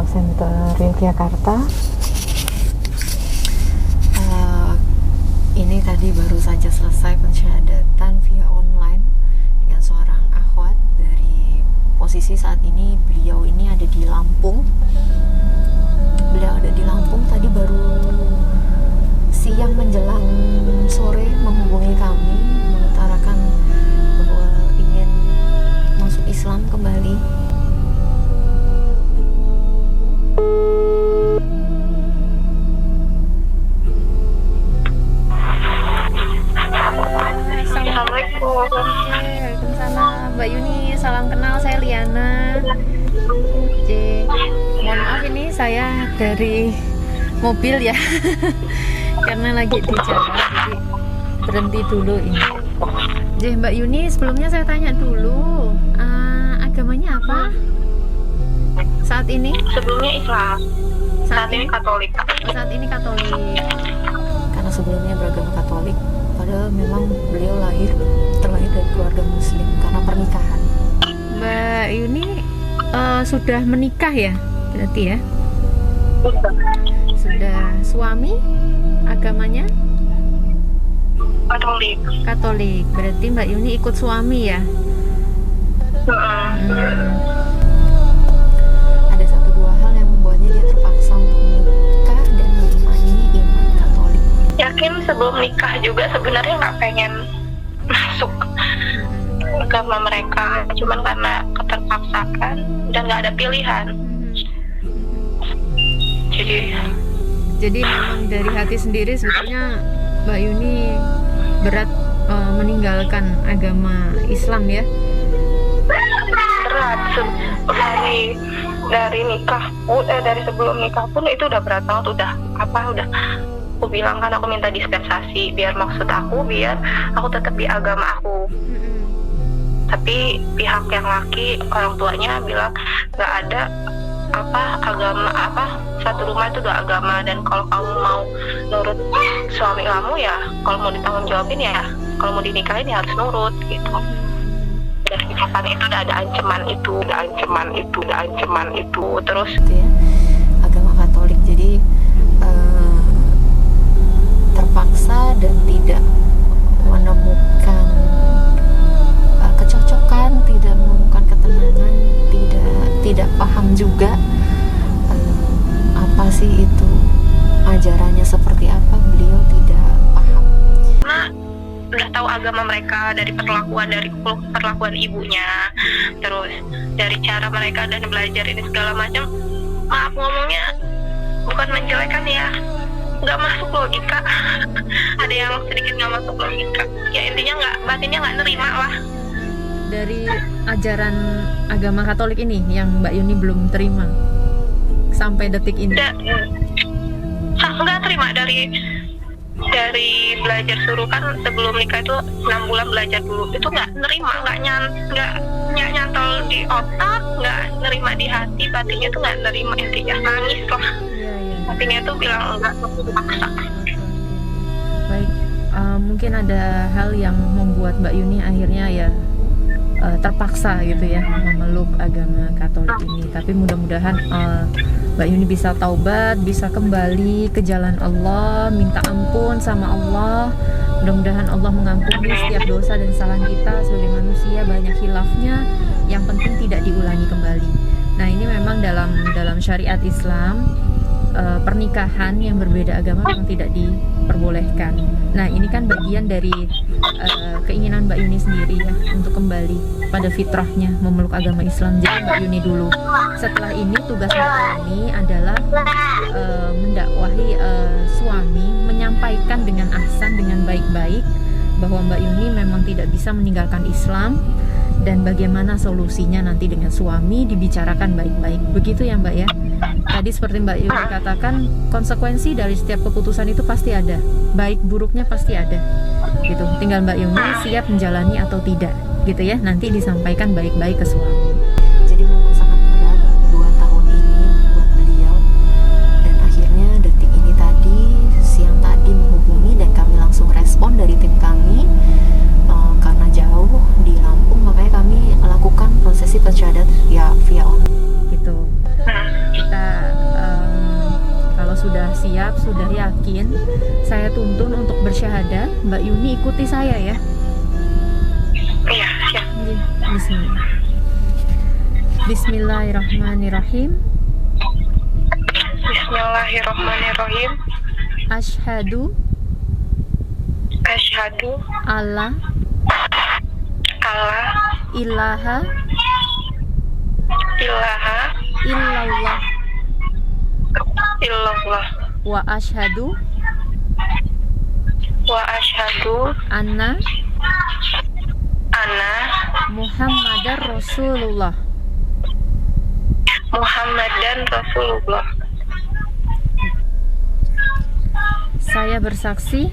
Center Yogyakarta. Ini tadi baru saja selesai pensyahadatan via online dengan seorang akhwat dari posisi saat ini beliau ini ada di Lampung. Beliau ada di Lampung tadi baru siang menjelang sore menghubungi kami mengutarakan bahwa ingin masuk Islam kembali. Waalaikumsalam Mbak Yuni, salam kenal, saya Liana. Mohon maaf ini saya dari mobil ya karena lagi di jalan jadi berhenti dulu ini. Mbak Yuni, sebelumnya saya tanya dulu, agamanya apa saat ini? Sebelumnya Islam, saat ini Katolik. Saat ini Katolik. Karena sebelumnya beragama Katolik, padahal memang beliau terlahir dari keluarga Muslim karena pernikahan. Mbak Yuni sudah menikah ya, berarti ya? Sudah. Suami agamanya? Katolik. Berarti Mbak Yuni ikut suami ya? Ada satu dua hal yang membuatnya dia terpaksa untuk menikah dan mengimani iman Katolik. Yakin sebelum nikah juga sebenarnya nggak pengen masuk agama mereka, cuman karena keterpaksaan dan nggak ada pilihan. Jadi memang dari hati sendiri sebetulnya Mbak Yuni berat meninggalkan agama Islam ya? Berat dari nikah pun dari sebelum nikah pun itu udah berat banget, udah aku bilang kan aku minta dispensasi biar aku tetap di agama aku. Tapi pihak yang laki, orang tuanya bilang nggak ada agama satu rumah itu dua agama, dan kalau kamu mau nurut suami kamu ya, kalau mau ditanggung jawabin ya, kalau mau dinikahin ya harus nurut gitu. Dan kapan itu udah ada ancaman itu terus ya, agama Katolik. Jadi terpaksa dan tidak menemukan kecocokan, tidak menemukan ketenangan, tidak paham juga apa sih itu ajarannya seperti apa, beliau tidak paham. Karena udah tahu agama mereka dari perlakuan ibunya, terus dari cara mereka dan belajar ini segala macam. Maaf ngomongnya bukan menjelekan ya, nggak masuk logika. Ada yang sedikit nggak masuk logika. Ya intinya batinnya nggak nerima lah. Dari ajaran agama Katolik ini yang Mbak Yuni belum terima sampai detik ini. Nggak terima dari belajar suruh kan sebelum nikah itu 6 bulan belajar dulu, itu nggak nerima, nggak nyantol di otak, nggak nerima di hati, batinnya tuh nggak nerima, intinya nangis lah. Batinnya tuh bilang enggak, paksa. Baik, mungkin ada hal yang membuat Mbak Yuni akhirnya ya terpaksa gitu ya memeluk agama Katolik ini. Tapi mudah-mudahan Mbak Yuni bisa taubat, bisa kembali ke jalan Allah, minta ampun sama Allah. Mudah-mudahan Allah mengampuni setiap dosa dan kesalahan kita sebagai manusia, banyak khilafnya, yang penting tidak diulangi kembali. Nah, ini memang dalam syariat Islam pernikahan yang berbeda agama memang tidak diperbolehkan. Nah, ini kan bagian dari keinginan Mbak Yuni sendiri ya untuk kembali pada fitrahnya memeluk agama Islam. Jadi Mbak Yuni dulu. Setelah ini tugas Mbak Yuni adalah mendakwahi suami, menyampaikan dengan ahsan, dengan baik-baik bahwa Mbak Yuni memang tidak bisa meninggalkan Islam, dan bagaimana solusinya nanti dengan suami dibicarakan baik-baik. Begitu ya Mbak ya. Tadi seperti Mbak Yuni katakan, konsekuensi dari setiap keputusan itu pasti ada, baik buruknya pasti ada gitu. Tinggal Mbak Yuni siap menjalani atau tidak gitu ya, nanti disampaikan baik-baik ke suami. Jadi memang sangat berat 2 tahun ini buat beliau, dan akhirnya detik ini tadi, siang tadi menghubungi dan kami langsung respon dari tim kami. Karena jauh di Lampung, makanya kami lakukan prosesi pensyahadat via online gitu. Kita Mbak Yuni ikuti saya ya. Iya, siap. Bismillah. Bismillahirrahmanirrahim. Bismillahirrahmanirrahim. Asyhadu alla ilaha illallah wa asyhadu anna Muhammadar Rasulullah. Saya bersaksi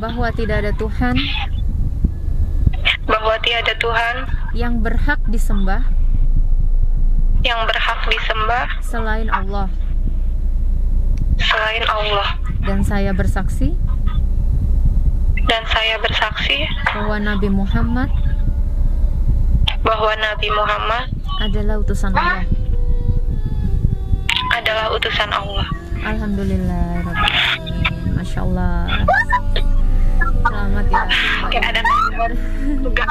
bahwa tidak ada Tuhan yang berhak disembah selain Allah. Dan saya bersaksi bahwa Nabi Muhammad adalah utusan Allah. Alhamdulillah Rabbil Alamin. Masya Allah. Selamat ya. Kayak ada enggak.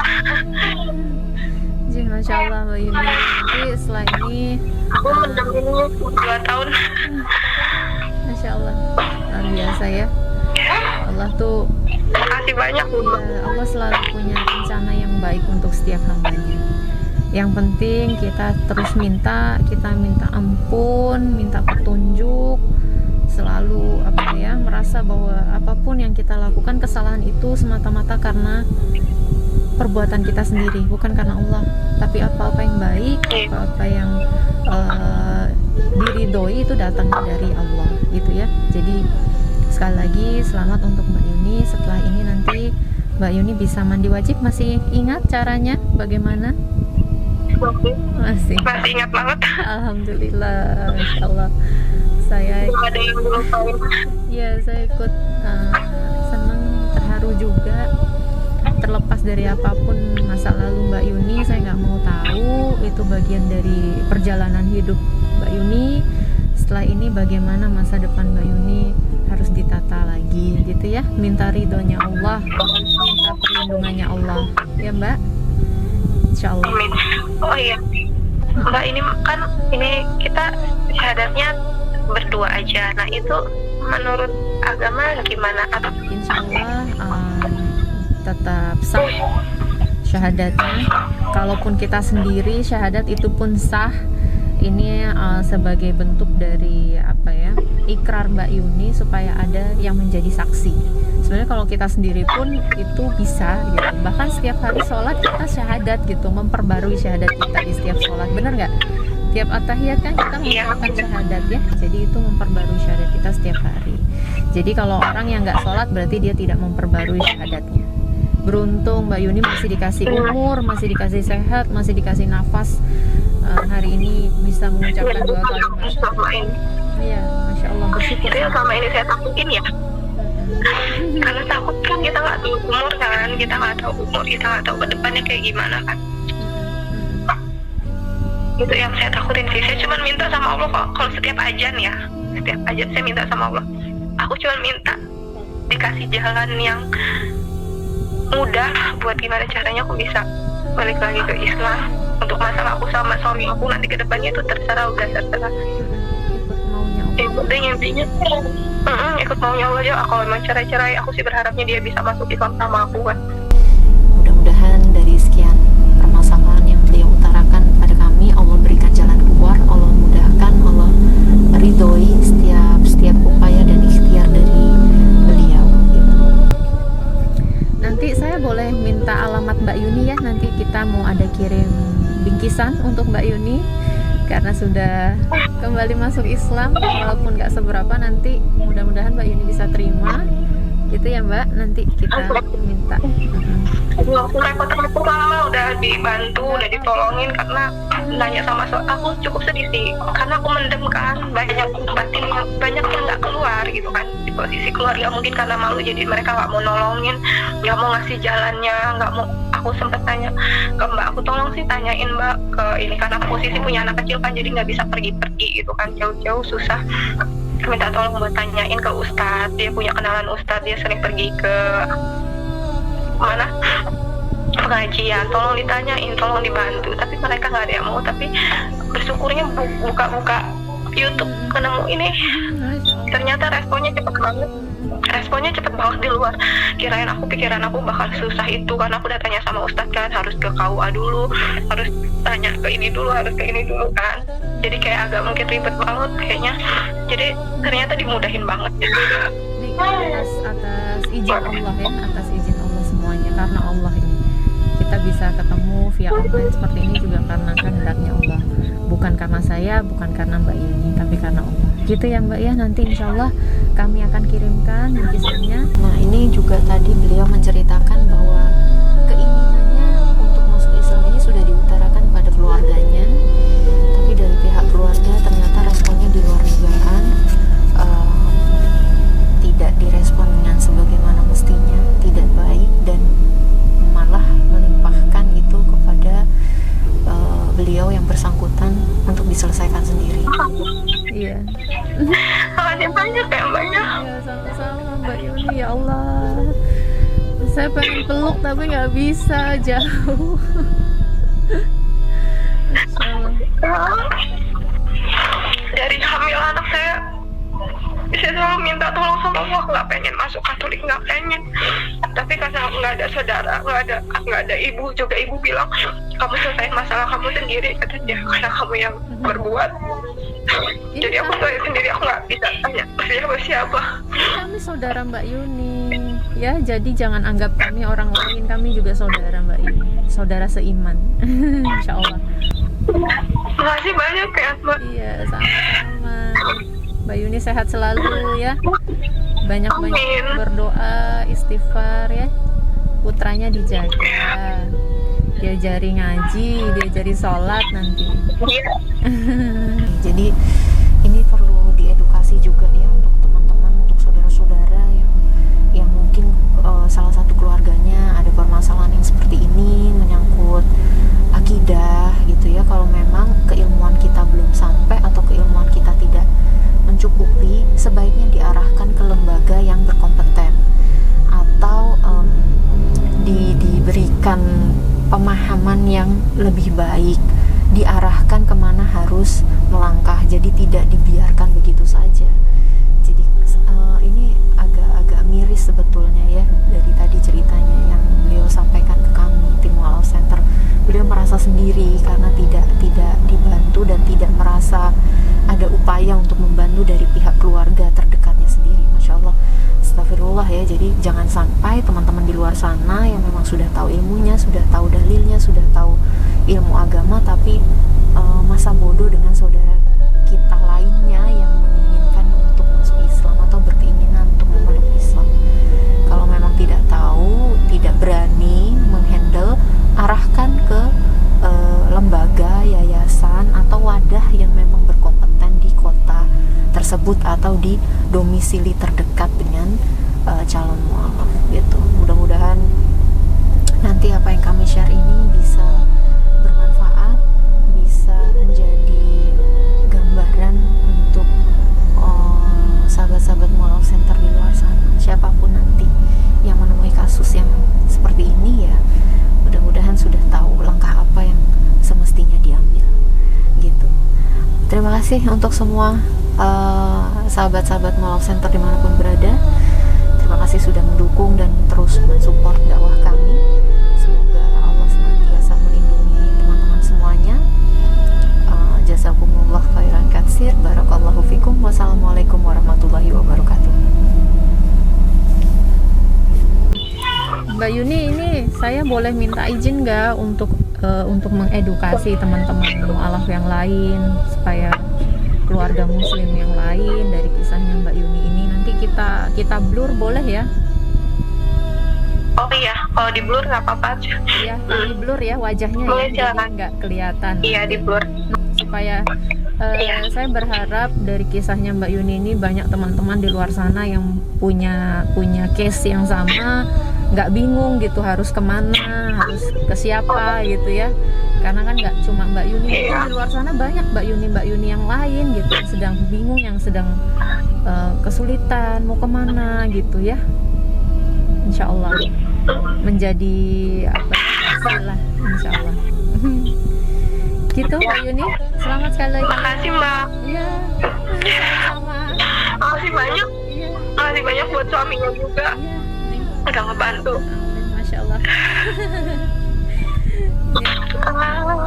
Jadi Masya Allah Mbak Yuni. Nanti setelah ini Aku mendampingi 2 tahun. Masya Allah, luar biasa ya. Allah tuh, Makasih banyak Bu. ya, Allah selalu punya rencana yang baik untuk setiap hambanya. Yang penting kita terus minta ampun, minta petunjuk, selalu merasa bahwa apapun yang kita lakukan, kesalahan itu semata-mata karena perbuatan kita sendiri, bukan karena Allah. Tapi apa-apa yang baik, apa-apa yang diridhoi itu datangnya dari Allah, gitu ya. Jadi sekali lagi selamat untuk Mbak Yuni. Setelah ini nanti Mbak Yuni bisa mandi wajib. Masih ingat caranya bagaimana? Masih ingat banget. Alhamdulillah, Masya Allah. Saya Ada yang belum tahu. ya saya ikut seneng, terharu juga. Terlepas dari apapun masa lalu Mbak Yuni, saya nggak mau tahu, itu bagian dari perjalanan hidup Mbak Yuni. Setelah ini bagaimana masa depan Mbak Yuni harus ditata lagi, gitu ya. Minta ridhonya Allah, minta perlindungannya Allah, ya Mbak. Insya Allah. Amin. Oh iya, Mbak, ini kita syahadatnya berdua aja. Nah itu menurut agama gimana? Insya Allah tetap sah syahadatnya. Kalaupun kita sendiri, syahadat itu pun sah. Ini sebagai bentuk dari ikrar Mbak Yuni supaya ada yang menjadi saksi. Sebenarnya kalau kita sendiri pun itu bisa gitu. Bahkan setiap hari sholat kita syahadat gitu, memperbarui syahadat kita di setiap sholat. Benar nggak? Tiap at-tahiyat kan kita mengucapkan syahadat ya. Jadi itu memperbarui syahadat kita setiap hari. Jadi kalau orang yang nggak sholat berarti dia tidak memperbarui syahadatnya. Beruntung Mbak Yuni masih dikasih umur, masih dikasih sehat, masih dikasih nafas. Hari ini bisa mengucapkan 2 kalimat. Iya, Masya Allah, bersyukur. Itu yang selama ini saya takutin ya. Karena takut kan kita nggak tahu umur kan, kita nggak tahu ke depannya kayak gimana kan. Itu yang saya takutin sih. Saya cuma minta sama Allah kalau setiap ajan saya minta sama Allah. Aku cuma minta dikasih jalan yang mudah buat gimana caranya aku bisa balik lagi ke Islam. Untuk masalah aku sama suami aku nanti ke depannya itu terserah. Ikut maunya Allah. Intinya ikut maunya Allah aja. Kalau emang cerai aku sih berharapnya dia bisa masuk Islam sama aku kan. Mudah-mudahan dari sekian permasalahan yang beliau utarakan pada kami, Allah berikan jalan keluar, Allah mudahkan, Allah ridhoi setiap upaya dan ikhtiar dari beliau gitu. Nanti saya boleh minta alamat Mbak Yuni ya, nanti kita mau ada kirim bingkisan untuk Mbak Yuni karena sudah kembali masuk Islam, walaupun nggak seberapa, nanti mudah-mudahan Mbak Yuni bisa terima gitu ya Mbak. Nanti kita minta. Aku repot-repot lama udah dibantu, udah ditolongin karena nanya sama aku cukup sedih sih karena aku mendem kan banyak batin yang nggak keluar gitu kan. Di posisi keluarga mungkin karena malu jadi mereka nggak mau nolongin, nggak mau ngasih jalannya, nggak mau. Aku sempet tanya ke Mbak, aku tolong sih tanyain Mbak ke ini karena posisi punya anak kecil kan, jadi nggak bisa pergi-pergi gitu kan, jauh-jauh susah. minta tolong buat tanyain ke Ustadz, dia punya kenalan Ustadz, dia sering pergi ke mana pengajian, tolong ditanyain, tolong dibantu. Tapi mereka nggak ada yang mau. Tapi bersyukurnya buka-buka YouTube ketemu ini, ternyata responnya cepet banget di luar. Pikiran aku bakal susah itu, karena aku udah tanya sama Ustadz kan, harus ke KUA dulu, harus tanya ke ini dulu, harus ke ini dulu kan. Jadi kayak agak mungkin ribet banget kayaknya. Jadi ternyata dimudahin banget. atas izin Allah ya, atas izin Allah semuanya, karena Allah ini kita bisa ketemu via online seperti ini juga karena kehendaknya Allah, bukan karena saya, bukan karena Mbak Yuni, tapi karena Allah. Gitu ya Mbak ya, nanti insya Allah kami akan kirimkan lukisannya. Nah ini juga tadi beliau menceritakan bahwa keinginannya untuk masuk Islam ini sudah diutarakan pada keluarganya, tapi dari pihak keluarga ternyata responnya di luar dugaan. Tidak direspon dengan sebagaimana mestinya, tidak baik, dan malah melimpahkan itu kepada beliau yang bersangkutan untuk diselesaikan sendiri. Iya. Makasih banyak ya Mbaknya. Ya sama-sama Mbak Yuni, ya Allah. Saya pengen peluk tapi nggak bisa, jauh. Masya Allah. Dari hamil anak saya selalu minta tolong sama Allah, nggak pengen masuk Katolik, nggak pengen. Tapi karena nggak ada saudara, nggak ada ibu juga, ibu bilang kamu selesai masalah kamu sendiri katanya, karena kamu yang berbuat. Jadi aku sendiri, aku nggak bisa tanya siapa. Kami saudara Mbak Yuni ya, jadi jangan anggap kami orang lain, kami juga saudara Mbak Yuni, saudara seiman. Insya Allah. Makasih banyak ya Mbak. Iya, sama-sama. Mbak Yuni sehat selalu ya, banyak-banyak berdoa, istighfar ya, putranya dijaga, diajari ngaji, diajari sholat nanti. Jadi ini perlu diedukasi juga ya untuk teman-teman, untuk saudara-saudara yang mungkin salah satu keluarganya ada permasalahan yang seperti ini, menyangkut akidah gitu ya. Kalau memang keilmuan kita belum sampai atau keilmuan kita tidak mencukupi, sebaiknya diarahkan ke lembaga yang berkompeten atau diberikan pemahaman yang lebih baik, diarahkan kemana harus melangkah, jadi tidak dibiarkan begitu saja. Jadi ini agak miris sebetulnya ya, dari tadi ceritanya yang beliau sampaikan ke kami tim Mualaf Center. Beliau merasa sendiri karena tidak dibantu dan tidak merasa ada upaya untuk membantu dari pihak keluarga terdekatnya sendiri. Masya Allah, astagfirullah ya. Jadi jangan sampai teman-teman di luar sana yang memang sudah tahu ilmunya, sudah tahu dalilnya, sudah tahu ilmu agama, tapi masa bodoh dengan saudara kita lainnya yang menginginkan untuk masuk Islam atau berkeinginan untuk memeluk Islam. Kalau memang tidak tahu, tidak berani menghandle, arahkan ke lembaga, yayasan atau wadah yang memang berkompeten di kota tersebut atau di domisili terdekat dengan calon mualaf gitu. Mudah-mudahan nanti apa yang kami share ini bisa bermanfaat, bisa menjadi gambaran untuk sahabat-sahabat Mualaf Center di luar sana, siapapun nanti yang menemui kasus yang seperti ini ya, mudah-mudahan sudah tahu langkah apa yang semestinya diambil gitu. Terima kasih untuk semua sahabat-sahabat Mualaf Center dimanapun berada. Terima kasih sudah mendukung dan terus mensupport dakwah kami. Semoga Allah senantiasa melindungi teman-teman semuanya. Jazakumullah khairan katsir. Barakallahu fikum. Wassalamualaikum warahmatullahi wabarakatuh. Mbak Yuni, ini saya boleh minta izin nggak untuk mengedukasi teman-teman mualaf yang lain supaya keluarga muslim yang lain dari kisahnya Mbak Yuni ini nanti kita blur boleh ya? Oh iya, kalau di blur nggak apa-apa. Iya, di blur ya wajahnya boleh, ya, jadi nggak kelihatan. Iya, di blur. Supaya saya berharap dari kisahnya Mbak Yuni ini banyak teman-teman di luar sana yang punya case yang sama, nggak bingung gitu harus kemana, harus ke siapa gitu ya. Karena kan nggak cuma Mbak Yuni, mungkin di luar sana banyak Mbak Yuni yang lain gitu yang sedang bingung, yang sedang kesulitan mau kemana gitu ya. Insya Allah menjadi apa istilah, Insya Allah. Gitu Mbak Yuni, selamat sekali lagi. Makasih Mbak. Iya, sama-sama. Makasih banyak. Iya, Makasih banyak buat suaminya juga. iya. Udah ngebantu. Amin, Masya Allah.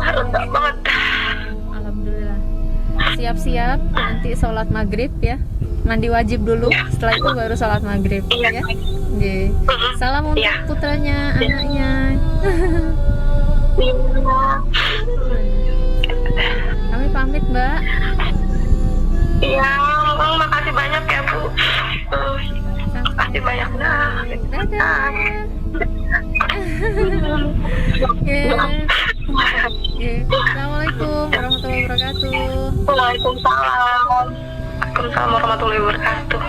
Lega banget. Alhamdulillah. Siap-siap nanti sholat maghrib ya. Mandi wajib dulu. Setelah itu baru sholat maghrib ya. Oke. Salam untuk Iya. putranya, anaknya. Kami pamit Mbak. Iya, makasih banyak ya Bu. Makasih banyak dah. Dadah. Oke. Oke. Assalamualaikum warahmatullahi wabarakatuh. Waalaikumsalam. Waalaikumsalam warahmatullahi wabarakatuh.